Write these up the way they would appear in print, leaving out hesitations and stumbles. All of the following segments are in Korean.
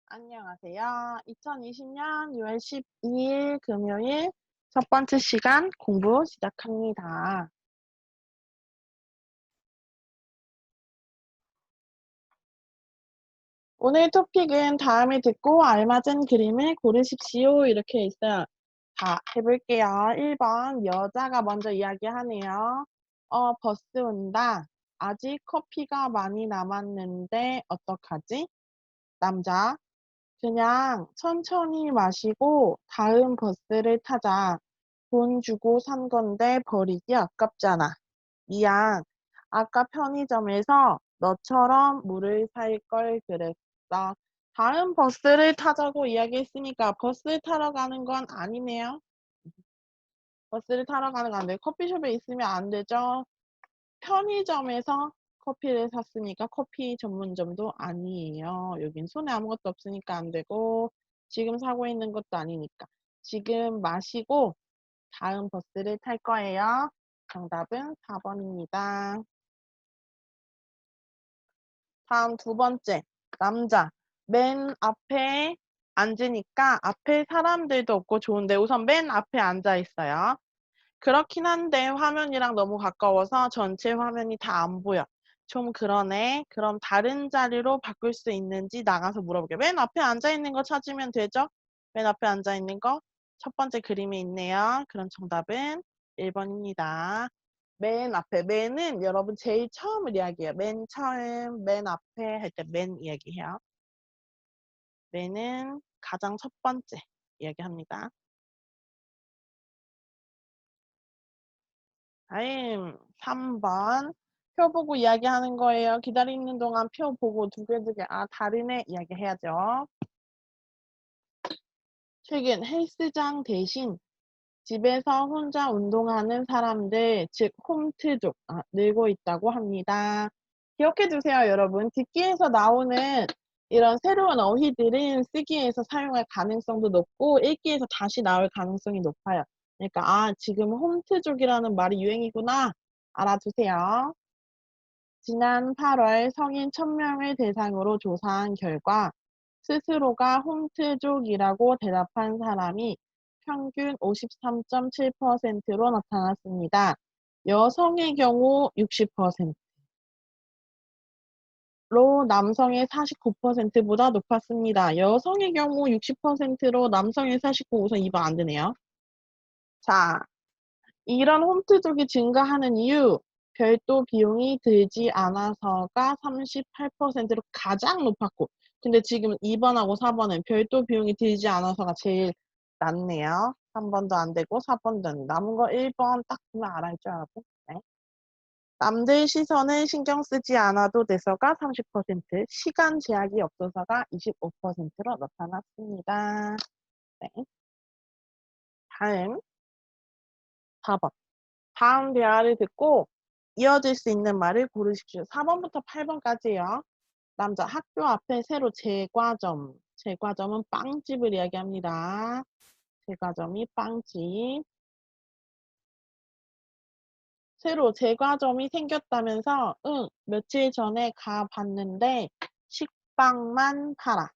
안녕하세요. 2020년 6월 12일 금요일 첫 번째 시간 공부 시작합니다. 오늘 토픽은 다음에 듣고 알맞은 그림을 고르십시오. 이렇게 있어요. 자, 해볼게요. 1번 여자가 먼저 이야기하네요. 버스 온다. 아직 커피가 많이 남았는데 어떡하지? 남자, 그냥 천천히 마시고 다음 버스를 타자. 돈 주고 산 건데 버리기 아깝잖아. 미안. 아까 편의점에서 너처럼 물을 살 걸 그랬어. 다음 버스를 타자고 이야기했으니까 버스를 타러 가는 건 아니네요. 버스를 타러 가는 건 안 돼. 커피숍에 있으면 안 되죠. 편의점에서 커피를 샀으니까 커피 전문점도 아니에요. 여긴 손에 아무것도 없으니까 안 되고 지금 사고 있는 것도 아니니까. 지금 마시고 다음 버스를 탈 거예요. 정답은 4번입니다. 다음 두 번째. 남자. 맨 앞에 앉으니까 앞에 사람들도 없고 좋은데 우선 맨 앞에 앉아 있어요. 그렇긴 한데 화면이랑 너무 가까워서 전체 화면이 다 안 보여. 좀 그러네. 그럼 다른 자리로 바꿀 수 있는지 나가서 물어볼게요. 맨 앞에 앉아 있는 거 찾으면 되죠? 맨 앞에 앉아 있는 거. 첫 번째 그림에 있네요. 그럼 정답은 1번입니다. 맨 앞에. 맨은 여러분 제일 처음을 이야기해요. 맨 처음, 맨 앞에 할 때 맨 이야기해요. 맨은 가장 첫 번째 이야기합니다. 다음 3번 표 보고 이야기하는 거예요. 기다리는 동안 표 보고 두개 아 다르네 이야기해야죠. 최근 헬스장 대신 집에서 혼자 운동하는 사람들 즉 홈트족 늘고 있다고 합니다. 기억해 두세요 여러분. 듣기에서 나오는 이런 새로운 어휘들은 쓰기에서 사용할 가능성도 높고 읽기에서 다시 나올 가능성이 높아요. 그러니까 지금 홈트족이라는 말이 유행이구나 알아두세요. 지난 8월 성인 1000명을 대상으로 조사한 결과 스스로가 홈트족이라고 대답한 사람이 평균 53.7%로 나타났습니다. 여성의 경우 60%로 남성의 49%보다 높았습니다. 여성의 경우 60%로 남성의 49, 우선 2번 안 되네요. 자, 이런 홈트족이 증가하는 이유, 별도 비용이 들지 않아서가 38%로 가장 높았고, 근데 지금 2번하고 4번은 별도 비용이 들지 않아서가 제일 낮네요. 3번도 안 되고 4번도 안 되고. 남은 거 1번 딱 보면 알았죠, 여러분? 네. 남들 시선을 신경 쓰지 않아도 돼서가 30%, 시간 제약이 없어서가 25%로 나타났습니다. 네. 다음 4번. 다음 대화를 듣고 이어질 수 있는 말을 고르십시오. 4번부터 8번까지요. 남자 학교 앞에 새로 제과점. 제과점은 빵집을 이야기합니다. 제과점이 빵집. 새로 제과점이 생겼다면서 며칠 전에 가봤는데 식빵만 팔아.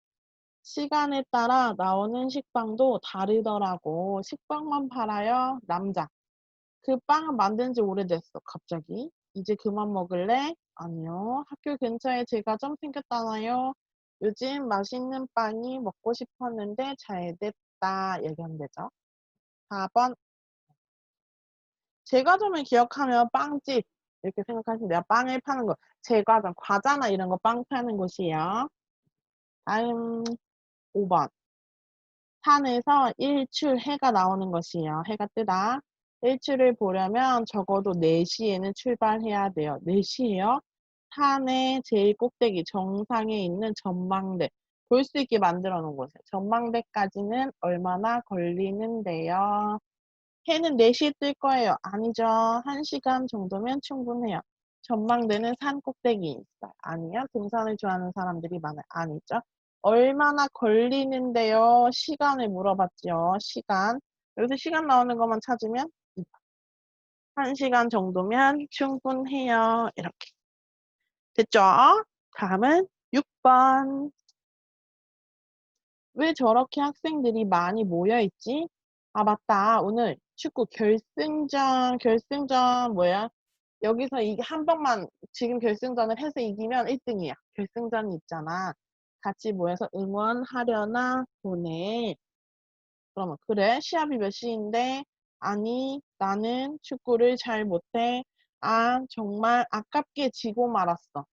시간에 따라 나오는 식빵도 다르더라고. 식빵만 팔아요. 남자. 그 빵은 만든 지 오래됐어, 갑자기. 이제 그만 먹을래? 아니요. 학교 근처에 제과점 생겼잖아요. 요즘 맛있는 빵이 먹고 싶었는데 잘 됐다. 얘기하면 되죠. 4번. 제과점을 기억하면 빵집. 이렇게 생각하시면 돼요. 빵을 파는 거. 제과점, 과자나 이런 거 빵 파는 곳이에요. 다음 5번. 산에서 일출 해가 나오는 것이에요. 해가 뜨다. 일출을 보려면 적어도 4시에는 출발해야 돼요. 4시에요? 산의 제일 꼭대기 정상에 있는 전망대. 볼 수 있게 만들어 놓은 곳이에요. 전망대까지는 얼마나 걸리는데요. 해는 4시에 뜰 거예요. 아니죠. 1시간 정도면 충분해요. 전망대는 산 꼭대기에 있어요. 아니요. 등산을 좋아하는 사람들이 많아요. 아니죠. 얼마나 걸리는데요. 시간을 물어봤죠. 시간. 여기서 시간 나오는 것만 찾으면 1시간 정도면 충분해요. 이렇게. 됐죠? 다음은 6번. 왜 저렇게 학생들이 많이 모여 있지? 아, 맞다. 오늘 축구 결승전 뭐야? 여기서 이게 한 번만 지금 결승전을 해서 이기면 1등이야. 결승전이 있잖아. 같이 모여서 응원하려나 보네. 그러면 그래? 시합이 몇 시인데? 아니, 나는 축구를 잘 못해. 아, 정말 아깝게 지고 말았어.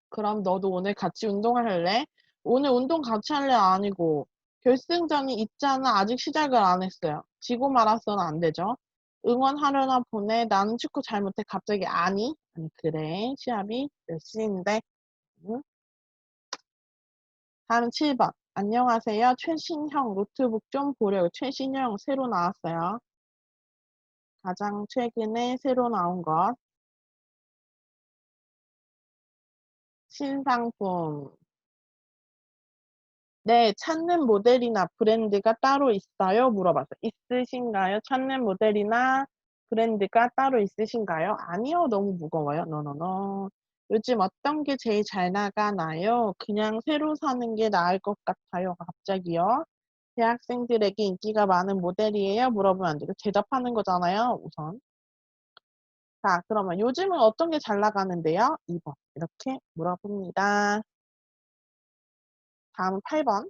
그럼 너도 오늘 같이 운동할래? 오늘 운동 같이 할래? 아니고. 결승전이 있잖아. 아직 시작을 안 했어요. 지고 말았어는 안 되죠. 응원하려나 보네. 나는 축구 잘 못해. 갑자기 아니? 아니, 그래. 시합이 몇 시인데? 응? 다음 7번. 안녕하세요. 최신형 노트북 좀 보려고. 최신형 새로 나왔어요. 가장 최근에 새로 나온 것. 신상품. 네, 찾는 모델이나 브랜드가 따로 있어요? 물어봤어요. 있으신가요? 찾는 모델이나 브랜드가 따로 있으신가요? 아니요, 너무 무거워요. 노노노. 요즘 어떤 게 제일 잘 나가나요? 그냥 새로 사는 게 나을 것 같아요. 갑자기요. 대학생들에게 인기가 많은 모델이에요? 물어보면 안 되고 대답하는 거잖아요, 우선. 자, 그러면 요즘은 어떤 게 잘 나가는데요? 2번. 이렇게 물어봅니다. 다음 8번.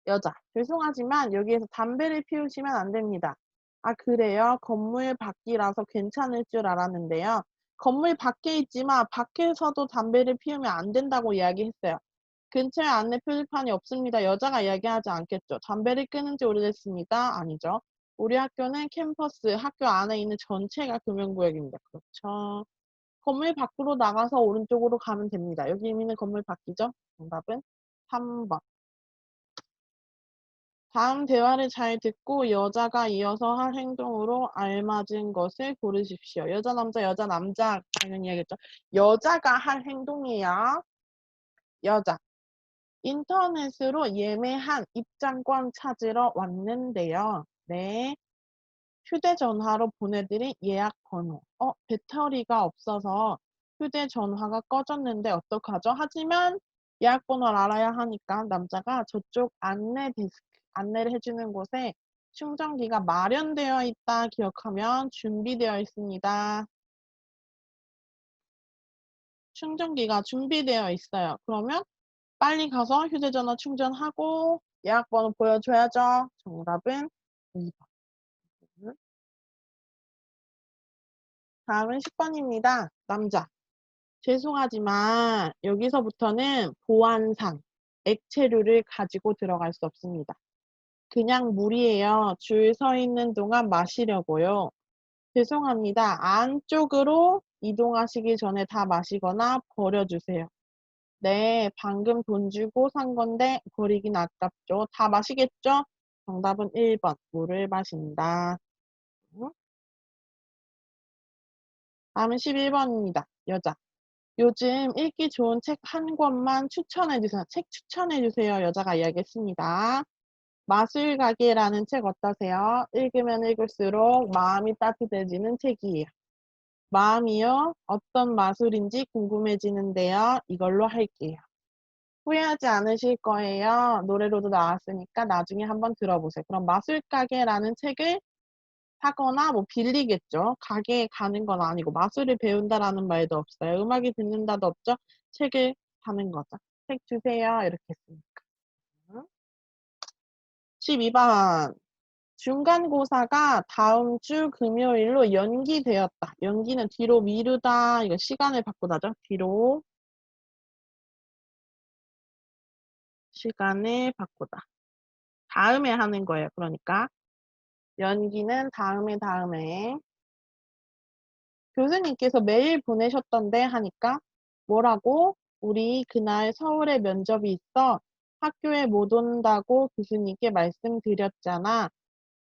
여자. 죄송하지만 여기에서 담배를 피우시면 안 됩니다. 아, 그래요? 건물 밖이라서 괜찮을 줄 알았는데요. 건물 밖에 있지만 밖에서도 담배를 피우면 안 된다고 이야기했어요. 근처에 안내 표지판이 없습니다. 여자가 이야기하지 않겠죠. 담배를 끊은 지 오래됐습니다. 아니죠. 우리 학교는 캠퍼스, 학교 안에 있는 전체가 금연구역입니다. 그렇죠. 건물 밖으로 나가서 오른쪽으로 가면 됩니다. 여기 있는 건물 밖이죠? 정답은 3번. 다음 대화를 잘 듣고 여자가 이어서 할 행동으로 알맞은 것을 고르십시오. 여자, 남자, 당연히 해야겠죠. 여자가 할 행동이야. 여자. 인터넷으로 예매한 입장권 찾으러 왔는데요. 네. 휴대전화로 보내드린 예약 번호. 배터리가 없어서 휴대전화가 꺼졌는데 어떡하죠? 하지만 예약 번호를 알아야 하니까 남자가 저쪽 안내 데스크, 안내를 해주는 곳에 충전기가 마련되어 있다 기억하면 준비되어 있습니다. 충전기가 준비되어 있어요. 그러면 빨리 가서 휴대전화 충전하고 예약 번호 보여줘야죠. 정답은 2번. 다음은 10번입니다. 남자. 죄송하지만 여기서부터는 보안상 액체류를 가지고 들어갈 수 없습니다. 그냥 물이에요. 줄 서 있는 동안 마시려고요. 죄송합니다. 안쪽으로 이동하시기 전에 다 마시거나 버려주세요. 네, 방금 돈 주고 산 건데 버리긴 아깝죠. 다 마시겠죠? 정답은 1번. 물을 마신다. 다음은 11번입니다. 여자. 요즘 읽기 좋은 책 한 권만 추천해 주세요. 책 추천해 주세요. 여자가 이야기했습니다. 마술 가게라는 책 어떠세요? 읽으면 읽을수록 마음이 따뜻해지는 책이에요. 마음이요? 어떤 마술인지 궁금해지는데요. 이걸로 할게요. 후회하지 않으실 거예요. 노래로도 나왔으니까 나중에 한번 들어보세요. 그럼 마술 가게라는 책을 사거나 뭐 빌리겠죠. 가게에 가는 건 아니고 마술을 배운다라는 말도 없어요. 음악이 듣는다도 없죠. 책을 사는 거죠. 책 주세요. 이렇게 했으니까. 12번. 중간고사가 다음 주 금요일로 연기되었다. 연기는 뒤로 미루다. 이거 시간을 바꾸다죠. 뒤로 시간을 바꾸다. 다음에 하는 거예요. 그러니까 연기는 다음에. 교수님께서 메일 보내셨던데 하니까 뭐라고? 우리 그날 서울에 면접이 있어 학교에 못 온다고 교수님께 말씀드렸잖아.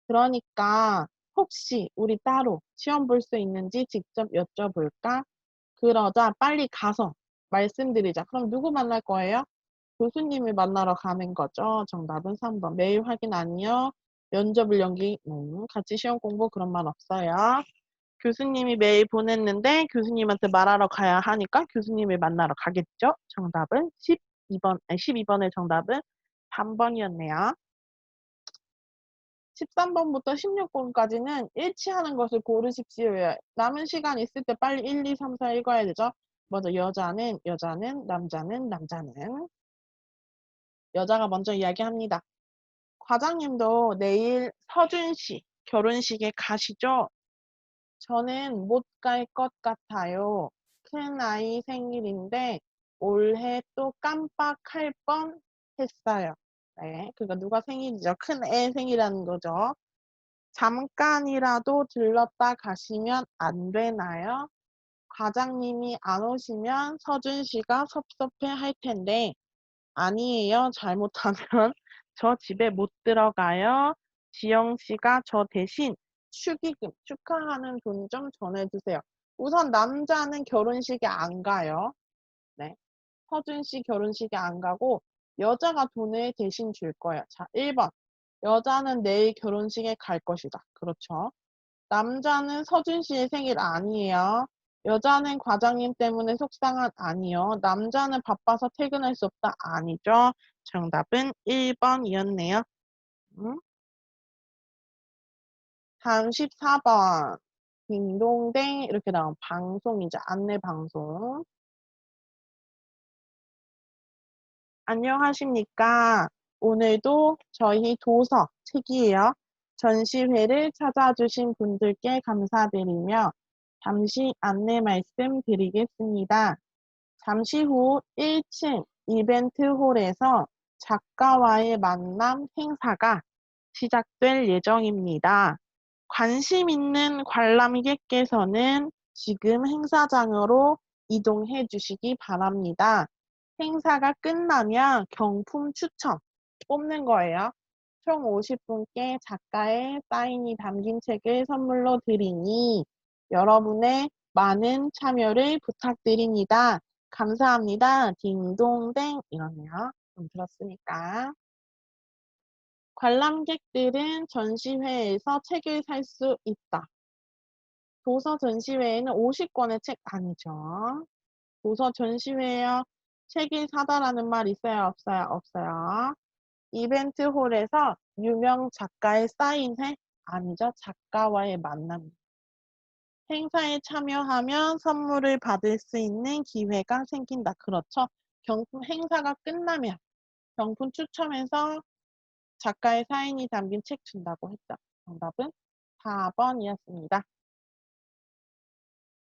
그러니까 혹시 우리 따로 시험 볼 수 있는지 직접 여쭤볼까? 그러자 빨리 가서 말씀드리자. 그럼 누구 만날 거예요? 교수님을 만나러 가는 거죠. 정답은 3번. 메일 확인 아니요. 면접을 연기, 같이 시험 공부 그런 말 없어요. 교수님이 메일 보냈는데 교수님한테 말하러 가야 하니까 교수님을 만나러 가겠죠? 정답은 12번, 아니 12번의 정답은 3번이었네요. 13번부터 16번까지는 일치하는 것을 고르십시오예요. 남은 시간 있을 때 빨리 1, 2, 3, 4 읽어야 되죠. 먼저 여자는, 남자는. 여자가 먼저 이야기합니다. 과장님도 내일 서준 씨 결혼식에 가시죠? 저는 못 갈 것 같아요. 큰아이 생일인데 올해 또 깜빡할 뻔 했어요. 네, 그러니까 누가 생일이죠? 큰 애 생일이라는 거죠. 잠깐이라도 들렀다 가시면 안 되나요? 과장님이 안 오시면 서준 씨가 섭섭해 할 텐데. 아니에요. 잘못하면 저 집에 못 들어가요. 지영 씨가 저 대신 축의금, 축하하는 돈 좀 전해주세요. 우선 남자는 결혼식에 안 가요. 네. 서준 씨 결혼식에 안 가고 여자가 돈을 대신 줄 거예요. 자, 1번. 여자는 내일 결혼식에 갈 것이다. 그렇죠. 남자는 서준 씨의 생일 아니에요. 여자는 과장님 때문에 속상한 아니요. 남자는 바빠서 퇴근할 수 없다 아니죠. 정답은 1번이었네요. 다음 14번. 딩동댕 이렇게 나온 방송이죠. 안내 방송. 안녕하십니까. 오늘도 저희 도서 책이에요. 전시회를 찾아주신 분들께 감사드리며 잠시 안내 말씀드리겠습니다. 잠시 후 1층 이벤트홀에서 작가와의 만남 행사가 시작될 예정입니다. 관심 있는 관람객께서는 지금 행사장으로 이동해 주시기 바랍니다. 행사가 끝나면 경품 추첨 뽑는 거예요. 총 50분께 작가의 사인이 담긴 책을 선물로 드리니 여러분의 많은 참여를 부탁드립니다. 감사합니다. 딩동댕 이러네요. 좀 들었으니까. 관람객들은 전시회에서 책을 살 수 있다. 도서 전시회에는 50권의 책 아니죠. 도서 전시회에요. 책을 사다라는 말 있어요? 없어요? 없어요. 이벤트 홀에서 유명 작가의 사인회? 아니죠. 작가와의 만남. 행사에 참여하면 선물을 받을 수 있는 기회가 생긴다. 그렇죠. 경품 행사가 끝나면 경품 추첨해서 작가의 사인이 담긴 책 준다고 했죠. 정답은 4번이었습니다.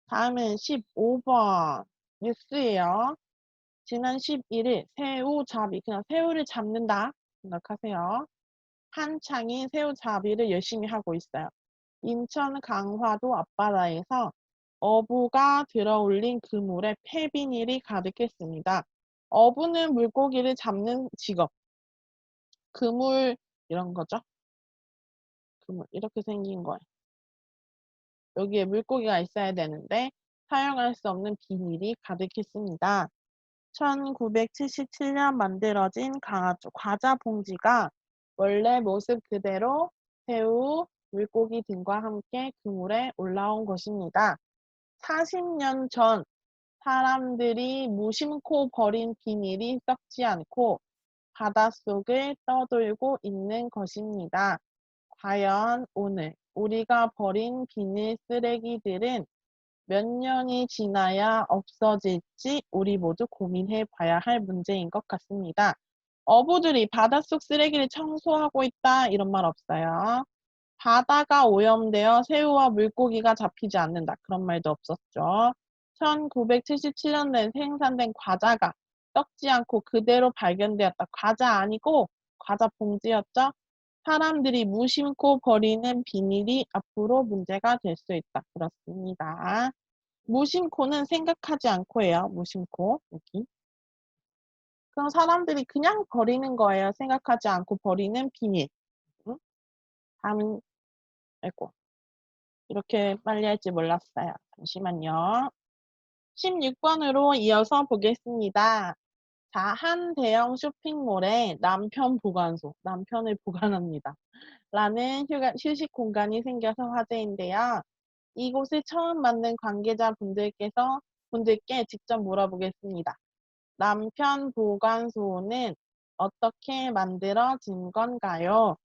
다음은 15번 뉴스예요. 지난 11일 새우잡이, 그냥 새우를 잡는다 생각하세요. 한창인 새우잡이를 열심히 하고 있어요. 인천 강화도 앞바다에서 어부가 들어올린 그물에 폐비닐이 가득했습니다. 어부는 물고기를 잡는 직업. 그물 이런 거죠. 그물 이렇게 생긴 거예요. 여기에 물고기가 있어야 되는데 사용할 수 없는 비닐이 가득했습니다. 1977년 만들어진 과자 봉지가 원래 모습 그대로 새우, 물고기 등과 함께 그물에 올라온 것입니다. 40년 전 사람들이 무심코 버린 비닐이 썩지 않고 바닷속을 떠돌고 있는 것입니다. 과연 오늘 우리가 버린 비닐 쓰레기들은 몇 년이 지나야 없어질지 우리 모두 고민해 봐야 할 문제인 것 같습니다. 어부들이 바닷속 쓰레기를 청소하고 있다 이런 말 없어요. 바다가 오염되어 새우와 물고기가 잡히지 않는다. 그런 말도 없었죠. 1977년도에 생산된 과자가 썩지 않고 그대로 발견되었다. 과자 아니고 과자 봉지였죠. 사람들이 무심코 버리는 비닐이 앞으로 문제가 될 수 있다. 그렇습니다. 무심코는 생각하지 않고예요. 무심코. 여기. 그럼 사람들이 그냥 버리는 거예요. 생각하지 않고 버리는 비닐. 응? 다음은 아이고. 이렇게 빨리 할지 몰랐어요. 잠시만요. 16번으로 이어서 보겠습니다. 자, 한 대형 쇼핑몰에 남편 보관소, 남편을 보관합니다. 라는 휴식 공간이 생겨서 화제인데요. 이곳을 처음 만든 분들께 직접 물어보겠습니다. 남편 보관소는 어떻게 만들어진 건가요?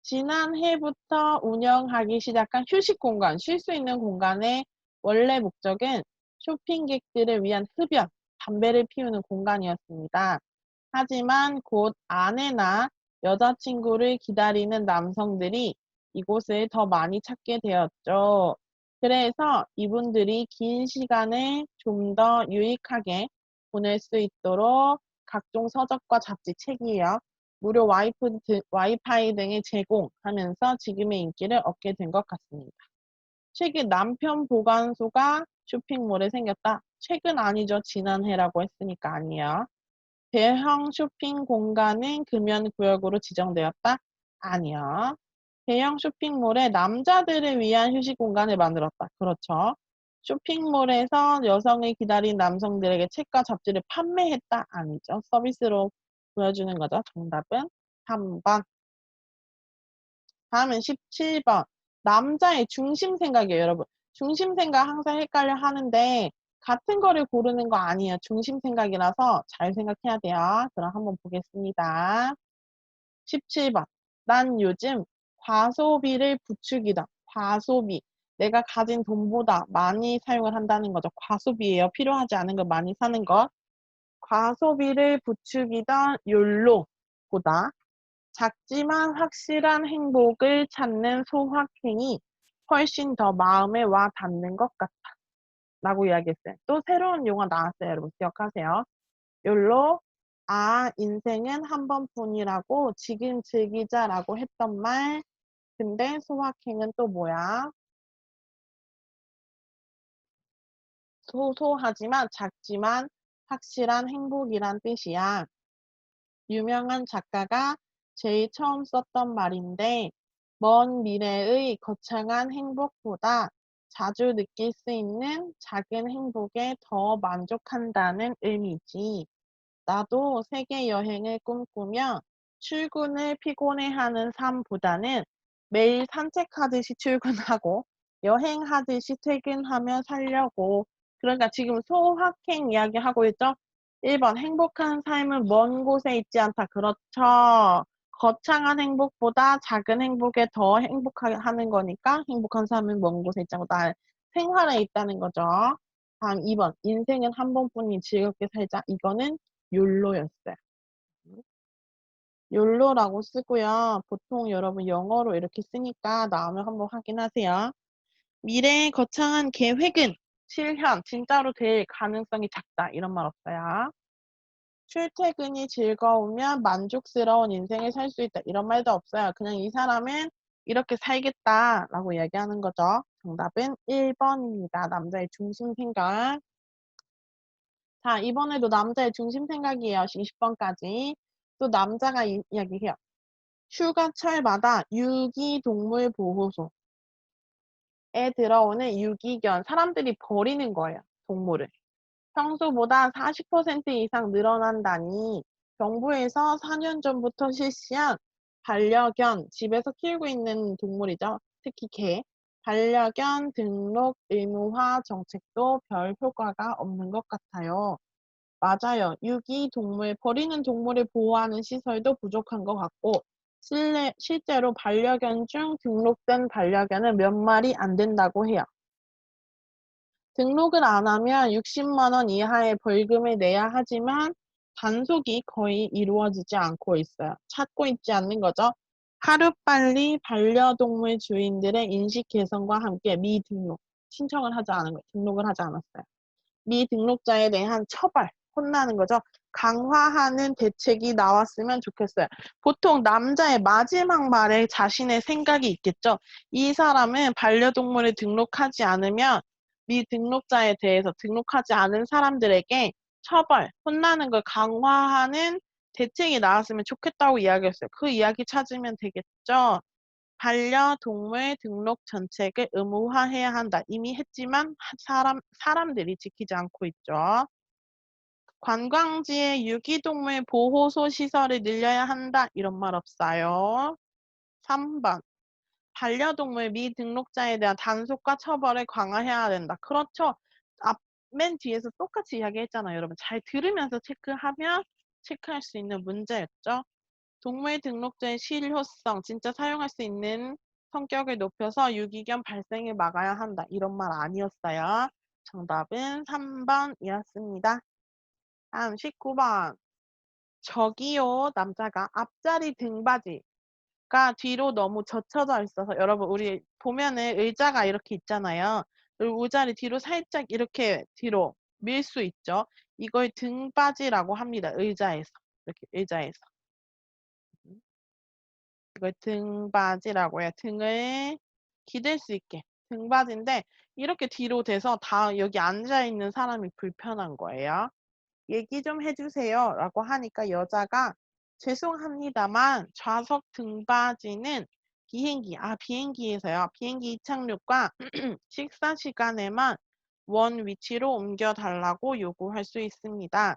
지난해부터 운영하기 시작한 휴식 공간, 쉴 수 있는 공간의 원래 목적은 쇼핑객들을 위한 흡연, 담배를 피우는 공간이었습니다. 하지만 곧 아내나 여자친구를 기다리는 남성들이 이곳을 더 많이 찾게 되었죠. 그래서 이분들이 긴 시간을 좀 더 유익하게 보낼 수 있도록 각종 서적과 잡지, 책이요. 무료 와이파이 등을 제공하면서 지금의 인기를 얻게 된 것 같습니다. 최근 남편 보관소가 쇼핑몰에 생겼다. 최근 아니죠. 지난해라고 했으니까 아니에요. 대형 쇼핑 공간은 금연구역으로 지정되었다. 아니요. 대형 쇼핑몰에 남자들을 위한 휴식 공간을 만들었다. 그렇죠. 쇼핑몰에서 여성을 기다린 남성들에게 책과 잡지를 판매했다. 아니죠. 서비스로 보여주는 거죠. 정답은 3번. 다음은 17번. 남자의 중심 생각이에요, 여러분. 중심 생각 항상 헷갈려 하는데 같은 거를 고르는 거 아니에요. 중심 생각이라서 잘 생각해야 돼요. 그럼 한번 보겠습니다. 17번. 난 요즘 과소비를 부추기다. 과소비. 내가 가진 돈보다 많이 사용을 한다는 거죠. 과소비예요. 필요하지 않은 거 많이 사는 것. 과소비를 부추기던 욜로보다 작지만 확실한 행복을 찾는 소확행이 훨씬 더 마음에 와 닿는 것 같다. 라고 이야기했어요. 또 새로운 용어 나왔어요. 여러분 기억하세요. 욜로, 인생은 한 번뿐이라고 지금 즐기자라고 했던 말. 근데 소확행은 또 뭐야? 소소하지만 작지만 확실한 행복이란 뜻이야. 유명한 작가가 제일 처음 썼던 말인데 먼 미래의 거창한 행복보다 자주 느낄 수 있는 작은 행복에 더 만족한다는 의미지. 나도 세계 여행을 꿈꾸며 출근을 피곤해하는 삶보다는 매일 산책하듯이 출근하고 여행하듯이 퇴근하며 살려고. 그러니까 지금 소확행 이야기하고 있죠? 1번 행복한 삶은 먼 곳에 있지 않다. 그렇죠. 거창한 행복보다 작은 행복에 더 행복하게 하는 거니까 행복한 삶은 먼 곳에 있지 않고 나 생활에 있다는 거죠. 다음 2번 인생은 한 번뿐이 즐겁게 살자. 이거는 욜로였어요. 욜로라고 쓰고요. 보통 여러분 영어로 이렇게 쓰니까 나오면 한번 확인하세요. 미래의 거창한 계획은 실현, 진짜로 될 가능성이 작다. 이런 말 없어요. 출퇴근이 즐거우면 만족스러운 인생을 살 수 있다. 이런 말도 없어요. 그냥 이 사람은 이렇게 살겠다라고 이야기하는 거죠. 정답은 1번입니다. 남자의 중심 생각. 자, 이번에도 남자의 중심 생각이에요. 20번까지. 또 남자가 이야기해요. 휴가철마다 유기동물 보호소에 들어오는 유기견, 사람들이 버리는 거예요. 동물을. 평소보다 40% 이상 늘어난다니 정부에서 4년 전부터 실시한 반려견, 집에서 키우고 있는 동물이죠. 특히 개, 반려견 등록 의무화 정책도 별 효과가 없는 것 같아요. 맞아요. 유기동물, 버리는 동물을 보호하는 시설도 부족한 것 같고 실제로 반려견 중 등록된 반려견은 몇 마리 안 된다고 해요. 등록을 안 하면 60만 원 이하의 벌금을 내야 하지만 단속이 거의 이루어지지 않고 있어요. 찾고 있지 않는 거죠. 하루빨리 반려동물 주인들의 인식 개선과 함께 미등록 신청을 하지 않은 거예요. 등록을 하지 않았어요. 미등록자에 대한 처벌, 혼나는 거죠. 강화하는 대책이 나왔으면 좋겠어요. 보통 남자의 마지막 말에 자신의 생각이 있겠죠. 이 사람은 반려동물을 등록하지 않으면 미등록자에 대해서 등록하지 않은 사람들에게 처벌, 혼나는 걸 강화하는 대책이 나왔으면 좋겠다고 이야기했어요. 그 이야기 찾으면 되겠죠. 반려동물 등록 정책을 의무화해야 한다. 이미 했지만 사람들이 지키지 않고 있죠. 관광지의 유기동물 보호소 시설을 늘려야 한다. 이런 말 없어요. 3번. 반려동물 미등록자에 대한 단속과 처벌을 강화해야 된다. 그렇죠. 맨 뒤에서 똑같이 이야기했잖아요. 여러분 잘 들으면서 체크하면 체크할 수 있는 문제였죠. 동물 등록제의 실효성, 진짜 사용할 수 있는 성격을 높여서 유기견 발생을 막아야 한다. 이런 말 아니었어요. 정답은 3번이었습니다. 다음 19번. 저기요, 남자가 앞자리 등받이가 뒤로 너무 젖혀져 있어서, 여러분, 우리 보면은 의자가 이렇게 있잖아요. 그리고 의자를 뒤로 살짝 이렇게 뒤로 밀 수 있죠. 이걸 등받이라고 합니다. 의자에서. 이렇게 의자에서. 이걸 등받이라고 해요. 등을 기댈 수 있게. 등받이인데 이렇게 뒤로 돼서 다 여기 앉아있는 사람이 불편한 거예요. 얘기 좀 해주세요 라고 하니까 여자가 죄송합니다만 좌석 등받이는 비행기에서요. 비행기 이착륙과 식사 시간에만 원 위치로 옮겨달라고 요구할 수 있습니다.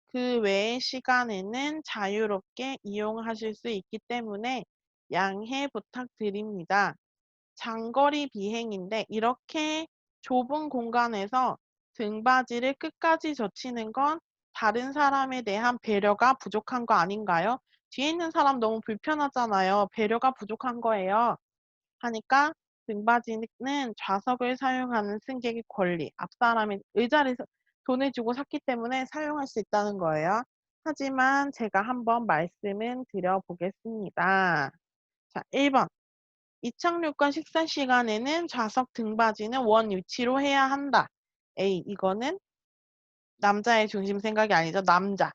그 외의 시간에는 자유롭게 이용하실 수 있기 때문에 양해 부탁드립니다. 장거리 비행인데 이렇게 좁은 공간에서 등받이를 끝까지 젖히는 건 다른 사람에 대한 배려가 부족한 거 아닌가요? 뒤에 있는 사람 너무 불편하잖아요. 배려가 부족한 거예요. 하니까 등받이는 좌석을 사용하는 승객의 권리, 앞사람이 의자를 돈을 주고 샀기 때문에 사용할 수 있다는 거예요. 하지만 제가 한번 말씀을 드려보겠습니다. 자, 1번. 이착륙과 식사 시간에는 좌석 등받이는 원 위치로 해야 한다. A. 이거는 남자의 중심 생각이 아니죠. 남자.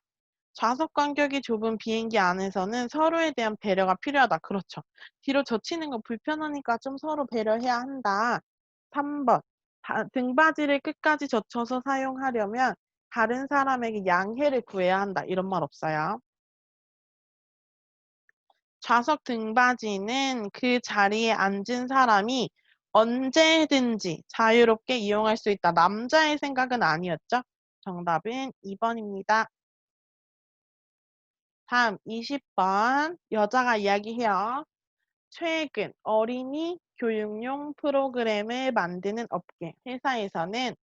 좌석 간격이 좁은 비행기 안에서는 서로에 대한 배려가 필요하다. 그렇죠. 뒤로 젖히는 거 불편하니까 좀 서로 배려해야 한다. 3번. 등받이를 끝까지 젖혀서 사용하려면 다른 사람에게 양해를 구해야 한다. 이런 말 없어요. 좌석 등받이는 그 자리에 앉은 사람이 언제든지 자유롭게 이용할 수 있다. 남자의 생각은 아니었죠? 정답은 2번입니다. 다음 20번 여자가 이야기해요. 최근 어린이 교육용 프로그램을 만드는 업계 회사에서는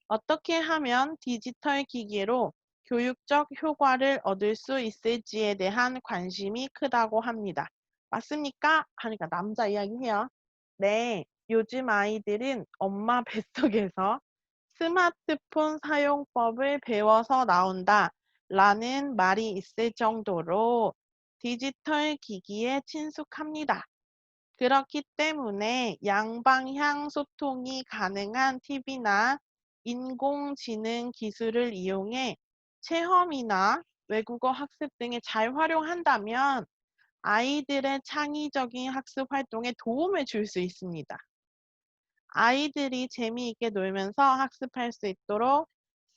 어떻게 하면 디지털 기기로 교육적 효과를 얻을 수 있을지에 대한 관심이 크다고 합니다. 맞습니까? 하니까 남자 이야기해요. 네, 요즘 아이들은 엄마 뱃속에서 스마트폰 사용법을 배워서 나온다 라는 말이 있을 정도로 디지털 기기에 친숙합니다. 그렇기 때문에 양방향 소통이 가능한 TV나 인공지능 기술을 이용해 체험이나 외국어 학습 등에 잘 활용한다면 아이들의 창의적인 학습 활동에 도움을 줄 수 있습니다. 아이들이 재미있게 놀면서 학습할 수 있도록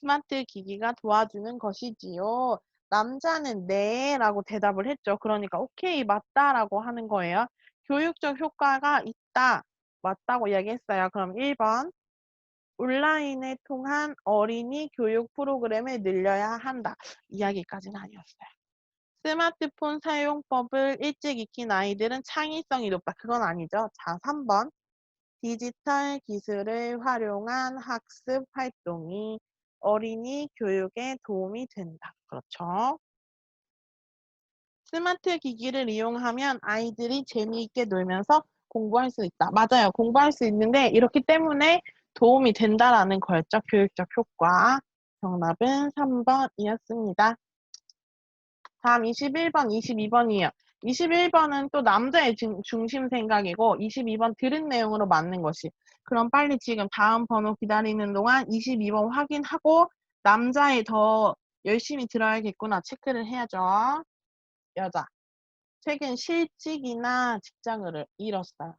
스마트 기기가 도와주는 것이지요. 남자는 네 라고 대답을 했죠. 그러니까 오케이 맞다라고 하는 거예요. 교육적 효과가 있다. 맞다고 이야기했어요. 그럼 1번. 온라인을 통한 어린이 교육 프로그램을 늘려야 한다. 이야기까지는 아니었어요. 스마트폰 사용법을 일찍 익힌 아이들은 창의성이 높다. 그건 아니죠. 자, 3번. 디지털 기술을 활용한 학습 활동이 어린이 교육에 도움이 된다. 그렇죠. 스마트 기기를 이용하면 아이들이 재미있게 놀면서 공부할 수 있다. 맞아요. 공부할 수 있는데 이렇기 때문에 도움이 된다라는 거였죠. 교육적 효과. 정답은 3번이었습니다. 다음 21번, 22번이에요. 21번은 또 남자의 중심 생각이고 22번 들은 내용으로 맞는 것이. 그럼 빨리 지금 다음 번호 기다리는 동안 22번 확인하고 남자의 더 열심히 들어야겠구나 체크를 해야죠. 여자. 최근 실직이나 직장을 잃었어요.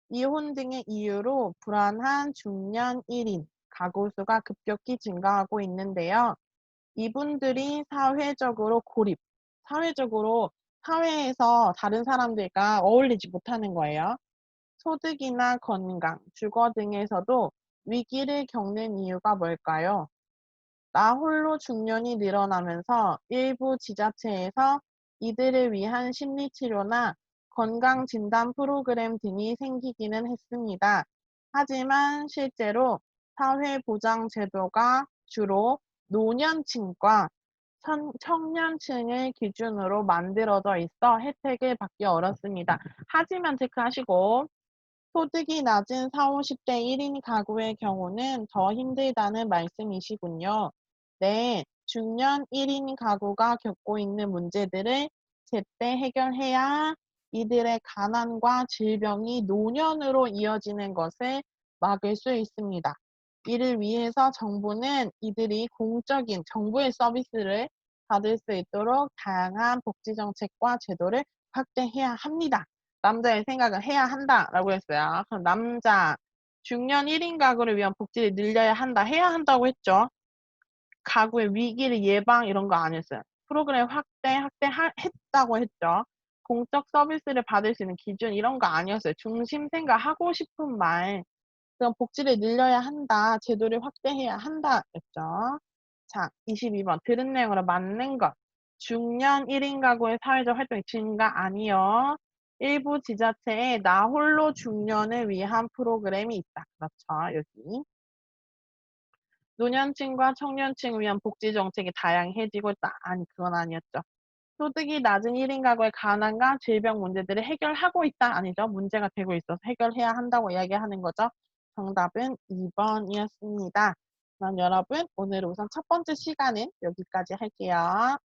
이혼 등의 이유로 불안한 중년 1인 가구 수가 급격히 증가하고 있는데요. 이분들이 사회적으로 고립, 사회에서 다른 사람들과 어울리지 못하는 거예요. 소득이나 건강, 주거 등에서도 위기를 겪는 이유가 뭘까요? 나 홀로 중년이 늘어나면서 일부 지자체에서 이들을 위한 심리치료나 건강진단 프로그램 등이 생기기는 했습니다. 하지만 실제로 사회보장제도가 주로 노년층과 청년층을 기준으로 만들어져 있어 혜택을 받기 어렵습니다. 하지만 체크하시고 소득이 낮은 40-50대 1인 가구의 경우는 더 힘들다는 말씀이시군요. 네, 중년 1인 가구가 겪고 있는 문제들을 제때 해결해야 이들의 가난과 질병이 노년으로 이어지는 것을 막을 수 있습니다. 이를 위해서 정부는 이들이 공적인 정부의 서비스를 받을 수 있도록 다양한 복지 정책과 제도를 확대해야 합니다. 남자의 생각은 해야 한다라고 했어요. 그럼 남자, 중년 1인 가구를 위한 복지를 늘려야 한다, 해야 한다고 했죠. 가구의 위기를 예방 이런 거 아니었어요. 프로그램 했다고 했죠. 공적 서비스를 받을 수 있는 기준 이런 거 아니었어요. 중심 생각 하고 싶은 말. 그럼 복지를 늘려야 한다, 제도를 확대해야 한다 였죠. 자, 22번 들은 내용으로 맞는 것. 중년 1인 가구의 사회적 활동이 증가 아니요. 일부 지자체에 나 홀로 중년을 위한 프로그램이 있다. 그렇죠. 여기. 노년층과 청년층을 위한 복지 정책이 다양해지고 있다. 아니, 그건 아니었죠. 소득이 낮은 1인 가구의 가난과 질병 문제들을 해결하고 있다. 아니죠. 문제가 되고 있어서 해결해야 한다고 이야기하는 거죠. 정답은 2번이었습니다. 그럼 여러분, 오늘 우선 첫 번째 시간은 여기까지 할게요.